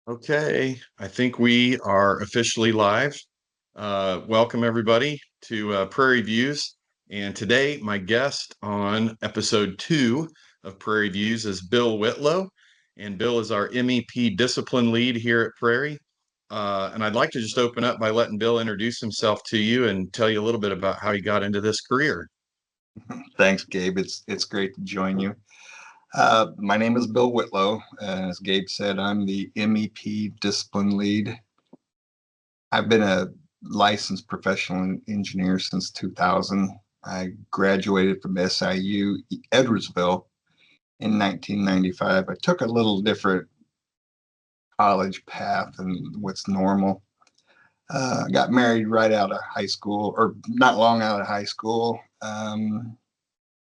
Okay, I think we are officially live. Welcome everybody to Prairie Views. And today, my guest on episode 2 of Prairie Views is Bill Whitlow. And Bill is our MEP discipline lead here at Prairie. And I'd like to just open up by letting Bill introduce himself to you and tell you a little bit about how he got into this career. Thanks, Gabe. It's great to join you. My name is Bill Whitlow. As Gabe said, I'm the MEP discipline lead. I've been a licensed professional engineer since 2000. I graduated from SIU Edwardsville in 1995. I took a little different college path than what's normal. I got married right out of high school, or not long out of high school.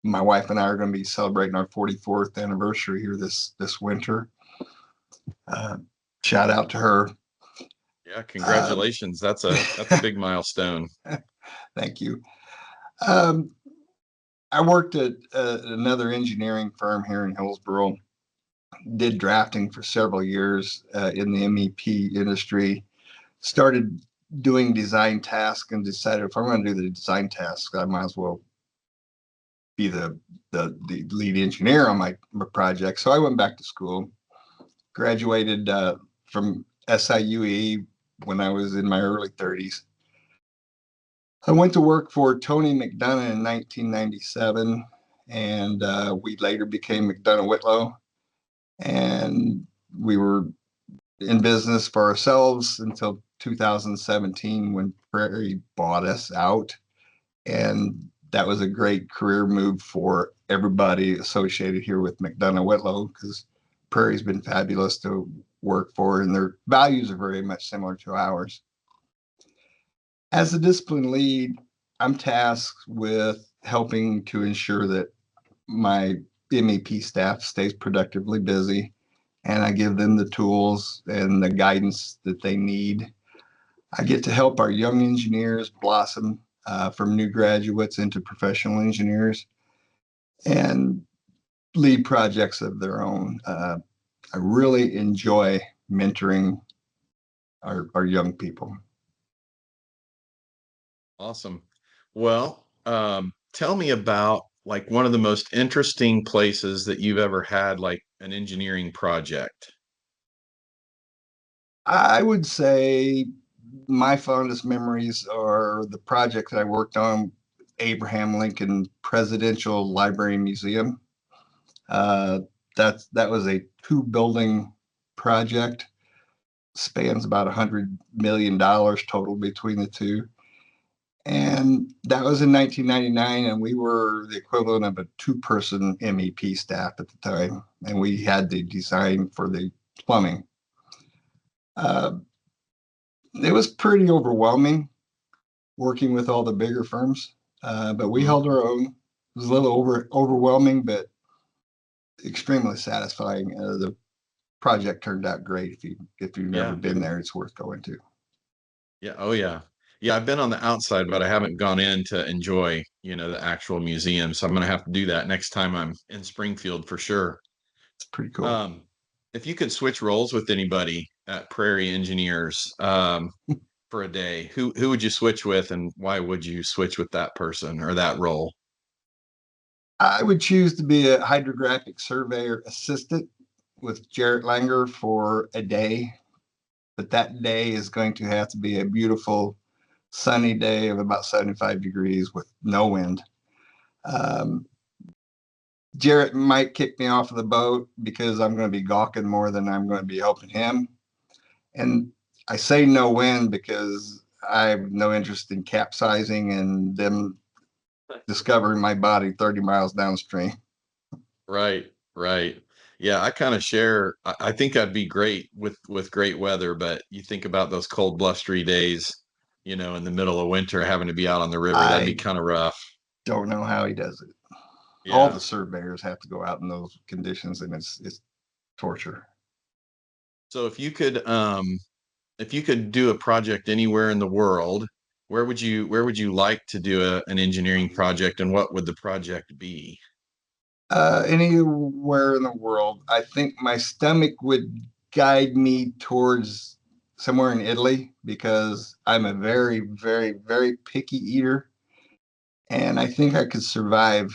My wife and I are going to be celebrating our 44th anniversary here this winter. Uh, Shout out to her. Yeah, Um, congratulations. That's a big milestone. Thank you. Um, I worked at another engineering firm here in Hillsboro. Did drafting for several years in the MEP industry. Started doing design tasks and decided if I'm going to do the design tasks, I might as well be the lead engineer on my project. So I went back to school, graduated from SIUE when I was in my early 30s. I went to work for Tony McDonough in 1997, and we later became McDonough Whitlow. And we were in business for ourselves until 2017 when Prairie bought us out. And that was a great career move for everybody associated here with McDonough Whitlow because Prairie's been fabulous to work for, and their values are very much similar to ours. As a discipline lead, I'm tasked with helping to ensure that my MEP staff stays productively busy, and I give them the tools and the guidance that they need. I get to help our young engineers blossom from new graduates into professional engineers and lead projects of their own. I really enjoy mentoring our young people. Awesome. Well, tell me about like one of the most interesting places that you've ever had like an engineering project. I would say my fondest memories are the project that I worked on, Abraham Lincoln Presidential Library Museum. Uh, that was a two-building project, spans about $100 million total between the two. And that was in 1999, and we were the equivalent of a two-person MEP staff at the time, and we had the design for the plumbing. Uh, it was pretty overwhelming working with all the bigger firms, but we Mhm. held our own. It was a little overwhelming, but extremely satisfying. The project turned out great. If you've never Yeah. been there, it's worth going to. Yeah. Oh, yeah. Yeah. I've been on the outside, but I haven't gone in to enjoy, the actual museum. So I'm going to have to do that next time I'm in Springfield for sure. It's pretty cool. Um, if you could switch roles with anybody at Prairie Engineers, for a day, who would you switch with and why would you switch with that person or that role? I would choose to be a hydrographic surveyor assistant with Jarrett Langer for a day, but that day is going to have to be a beautiful sunny day of about 75 degrees with no wind. Um, Jarrett might kick me off of the boat because I'm going to be gawking more than I'm going to be helping him. And I say no wind because I have no interest in capsizing and them discovering my body 30 miles downstream. Right, right. Yeah, I kind of share. I think I'd be great with great weather, but you think about those cold, blustery days, in the middle of winter, having to be out on the river. That'd be I kind of rough. don't know how he does it. All the Yeah. surveyors have to go out in those conditions, and it's torture. So if you could do a project anywhere in the world, where would you like to do an engineering project, and what would the project be? Anywhere in the world, I think my stomach would guide me towards somewhere in Italy because I'm a very, very, very picky eater. And I think I could survive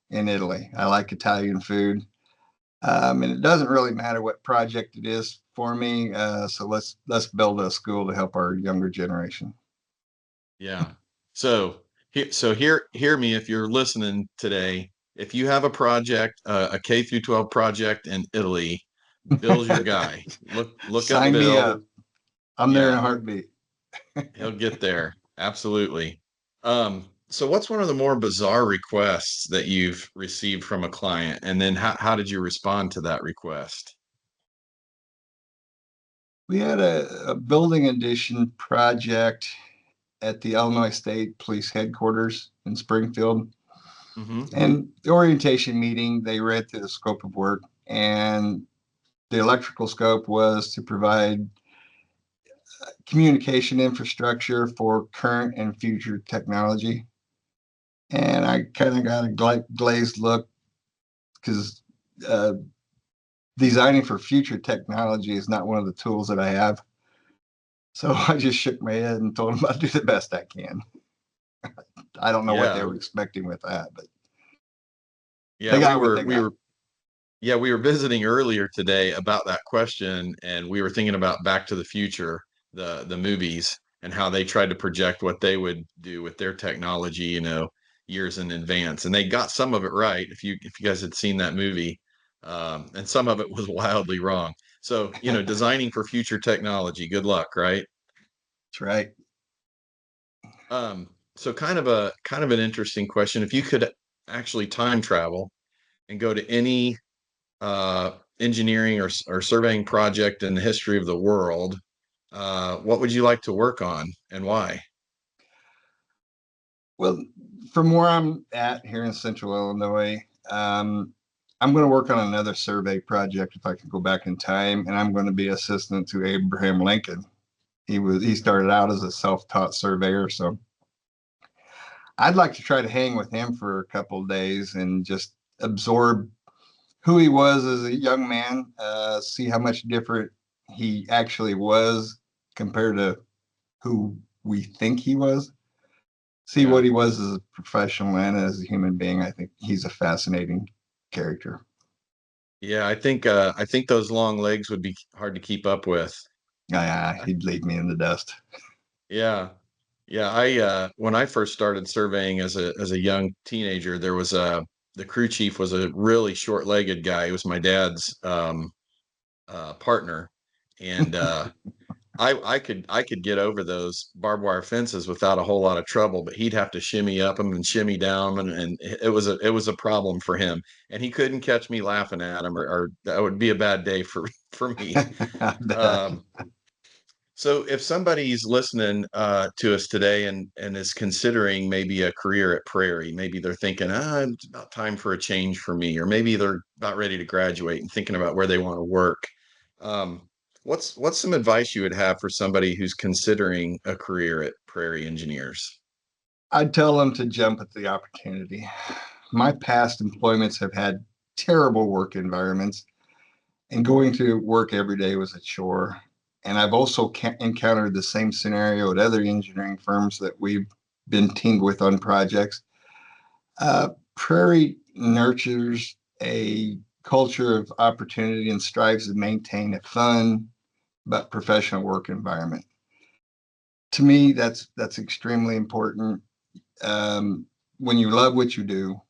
in Italy. I like Italian food. And it doesn't really matter what project it is for me. So let's build a school to help our younger generation. Yeah. So hear me if you're listening today. If you have a project, a K through 12 project in Italy, Bill's your guy. Look up Sign me Bill. up. I'm there in a Yeah, heartbeat. he'll get there. Absolutely. So what's one of the more bizarre requests that you've received from a client? And then how did you respond to that request? We had a building addition project at the Illinois State Police Headquarters in Springfield. Hmm. And the orientation meeting, they read through the scope of work, and the electrical scope was to provide communication infrastructure for current and future technology. And I kind of got a glazed look because uh, designing for future technology is not one of the tools that I have. So I just shook my head and told them I'll do the best I can. I don't know what they Yeah. were expecting with that, but Yeah, they we got what were they we got. were Yeah, we were visiting earlier today about that question, and we were thinking about Back to the Future, the movies, and how they tried to project what they would do with their technology, years in advance. And they got some of it right. If you guys had seen that movie, and some of it was wildly wrong. So, designing for future technology. Good luck, right? That's right. So kind of an interesting question. If you could actually time travel and go to any engineering or surveying project in the history of the world, what would you like to work on and why? Well, from where I'm at here in Central Illinois, I'm going to work on another survey project if I can go back in time, and I'm going to be assistant to Abraham Lincoln. He started out as a self-taught surveyor, so I'd like to try to hang with him for a couple of days and just absorb who he was as a young man, see how much different he actually was compared to who we think he was, see Yeah. what he was as a professional and as a human being. I think he's a fascinating character. Yeah, I think those long legs would be hard to keep up with. He'd leave me in the dust. Yeah. Yeah, I when I first started surveying as a young teenager, there was a the crew chief was a really short-legged guy. He was my dad's partner. And I could get over those barbed wire fences without a whole lot of trouble, but he'd have to shimmy up them and shimmy down them, and it was a problem for him, and he couldn't catch me laughing at him, or that would be a bad day for for me. I bet. Um, so if somebody's listening to us today and is considering maybe a career at Prairie, maybe they're thinking, it's about time for a change for me, or maybe they're about ready to graduate and thinking about where they want to work. Um, what's some advice you would have for somebody who's considering a career at Prairie Engineers? I'd tell them to jump at the opportunity. My past employments have had terrible work environments, and going to work every day was a chore. And I've also encountered the same scenario at other engineering firms that we've been teamed with on projects. Prairie nurtures a culture of opportunity and strives to maintain a fun but professional work environment. To me, that's extremely important. Um, when you love what you do,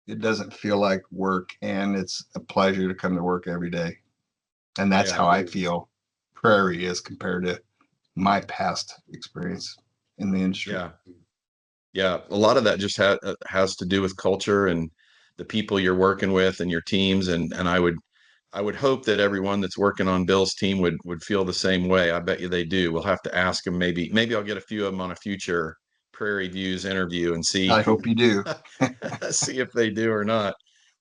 it doesn't feel like work, and it's a pleasure to come to work every day. And that's how Yeah, I feel Prairie is compared to my past experience in the industry. yeah, yeah. A lot of that just has to do with culture and the people you're working with and your teams, and I would hope that everyone that's working on Bill's team would feel the same way. I bet you they do. We'll have to ask them. Maybe I'll get a few of them on a future Prairie Views interview and see I hope you do. see if they do or not.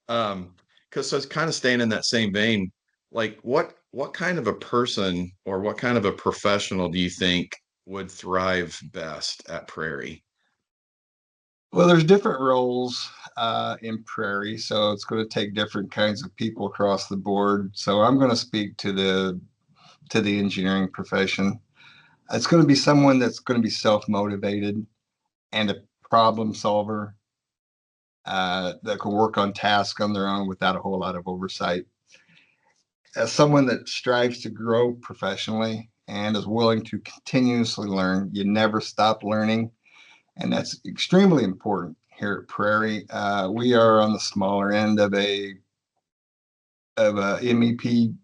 Because so it's kind of staying in that same vein. Like what kind of a person or what kind of a professional do you think would thrive best at Prairie? Well, there's different roles in Prairie, so it's going to take different kinds of people across the board. So I'm going to speak to the to the engineering profession. It's going to be someone that's going to be self-motivated and a problem solver that can work on tasks on their own without a whole lot of oversight. As someone that strives to grow professionally and is willing to continuously learn, you never stop learning, and that's extremely important here at Prairie. We are on the smaller end of a MEP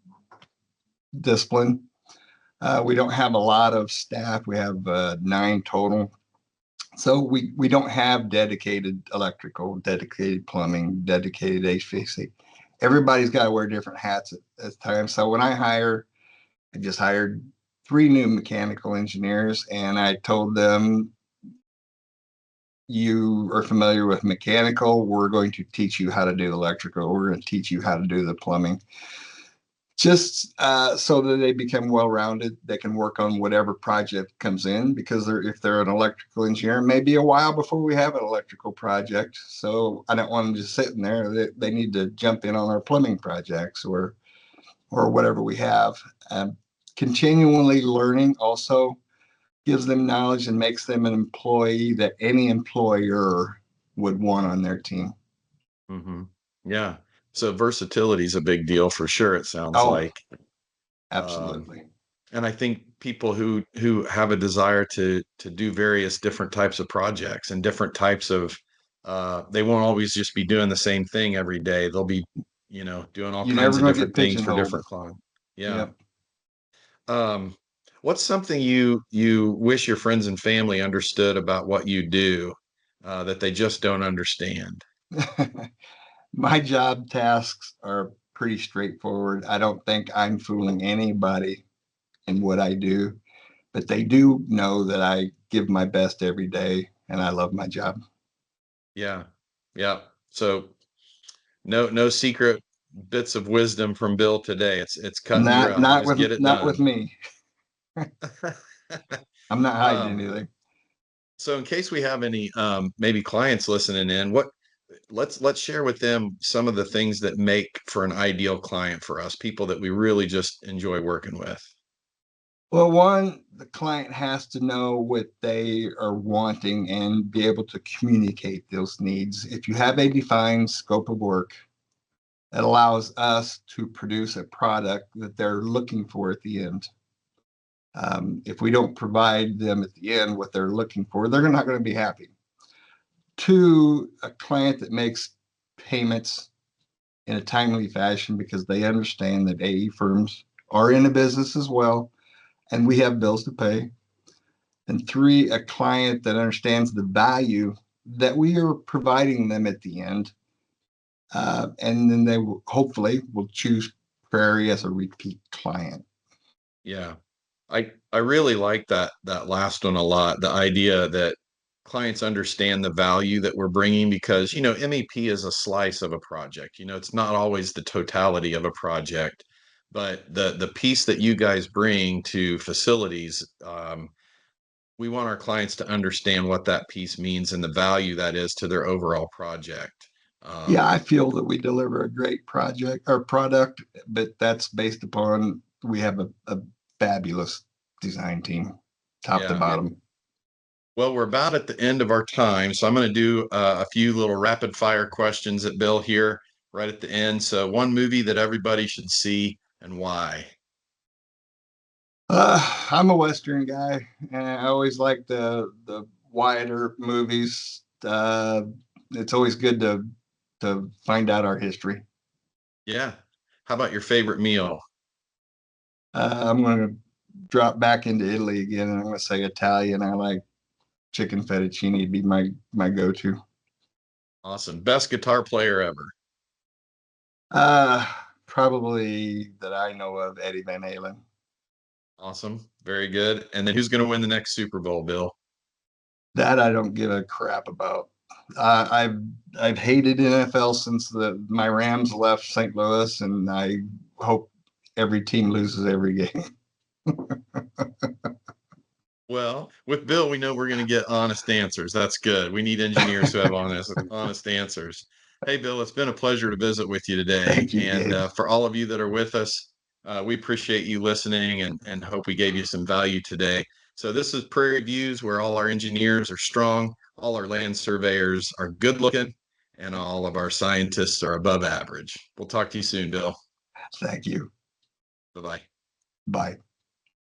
discipline. We don't have a lot of staff. We have 9 total. So we don't have dedicated electrical, dedicated plumbing, dedicated HVAC. Everybody's got to wear different hats at times. So when I just hired 3 new mechanical engineers, and I told them, you are familiar with mechanical. We're going to teach you how to do electrical. We're going to teach you how to do the plumbing, just so that they become well-rounded. They can work on whatever project comes in, because if they're an electrical engineer, it may be a while before we have an electrical project. So I don't want them just sitting there. They need to jump in on our plumbing projects or whatever we have. Um, Continually learning also gives them knowledge and makes them an employee that any employer would want on their team. Hmm. Yeah. So versatility is a big deal for sure, it sounds Oh, like. Um, absolutely. and I think people who have a desire to do various different types of projects and different types of they won't always just be doing the same thing every day. They'll be, doing all You're kinds never of going to different get things for pigeonholed. different clients. Yeah. Yep. Um, what's something you wish your friends and family understood about what you do that they just don't understand? My job tasks are pretty straightforward. I don't think I'm fooling anybody in what I do, but they do know that I give my best every day and I love my job. Yeah. Yeah. So no secret bits of wisdom from Bill today. It's cut and Not dry. not Just get with it not with done. me. I'm not hiding Um, anything. so in case we have any maybe clients listening in, what let's share with them some of the things that make for an ideal client for us, people that we really just enjoy working with. Well, one, the client has to know what they are wanting and be able to communicate those needs. If you have a defined scope of work, it allows us to produce a product that they're looking for at the end. If we don't provide them at the end what they're looking for, they're not going to be happy. Two, a client that makes payments in a timely fashion, because they understand that AE firms are in a business as well and we have bills to pay. And 3, a client that understands the value that we are providing them at the end. And then they will, hopefully will choose Prairie as a repeat client. Yeah. I really like that last one a lot. The idea that clients understand the value that we're bringing because, MEP is a slice of a project. It's not always the totality of a project, but the piece that you guys bring to facilities, we want our clients to understand what that piece means and the value that is to their overall project. Yeah, Um, I feel that we deliver a great project or product, but that's based upon we have a fabulous design team, top to yeah. bottom. Well, we're about at the end of our time, so I'm going to do a few little rapid fire questions at Bill here right at the end. So, one movie that everybody should see and why. I'm a Western guy, and I always like the wider movies. It's always good to find out our history. Yeah. How about your favorite meal? I'm going to drop back into Italy again, and I'm going to say Italian. I like chicken fettuccine to be my go-to. Awesome. Best guitar player ever. Uh, Probably that I know of, Eddie Van Halen. Awesome. Very good. And then who's going to win the next Super Bowl, Bill? That I don't give a crap about. I've hated NFL since my Rams left St. Louis, and I hope every team loses every game. Well, with Bill, we know we're going to get honest answers. That's good. We need engineers who have honest answers. Hey, Bill, it's been a pleasure to visit with you today. Thank you, And Gabe. for all of you that are with us, We appreciate you listening and hope we gave you some value today. So this is Prairie Views, where all our engineers are strong, all our land surveyors are good looking, and all of our scientists are above average. We'll talk to you soon, Bill. Thank you. Bye-bye. Bye.